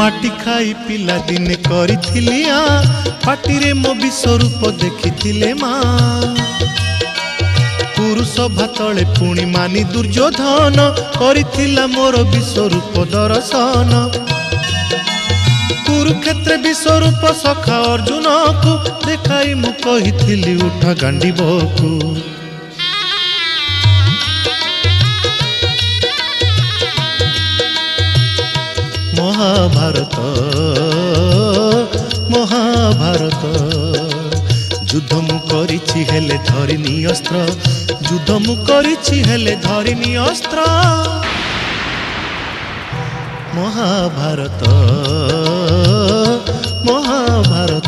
माटी खाई पिला दिने करिथिलिया पाटिरे मो विश्वरूप देखिथिले माँ पुरुष भातले पुणी मानी दुर्योधन करिथिला मोर विश्वरूप दर्शन कुरुक्षेत्र विश्वरूप सखा अर्जुन को देखाई मु कहिथिली उठा गांडीबकु महाभारत महाभारत युद्ध मु करिछि हेले धरिनी अस्त्र युद्ध मु करिछि हेले धरिनी अस्त्र महाभारत महाभारत।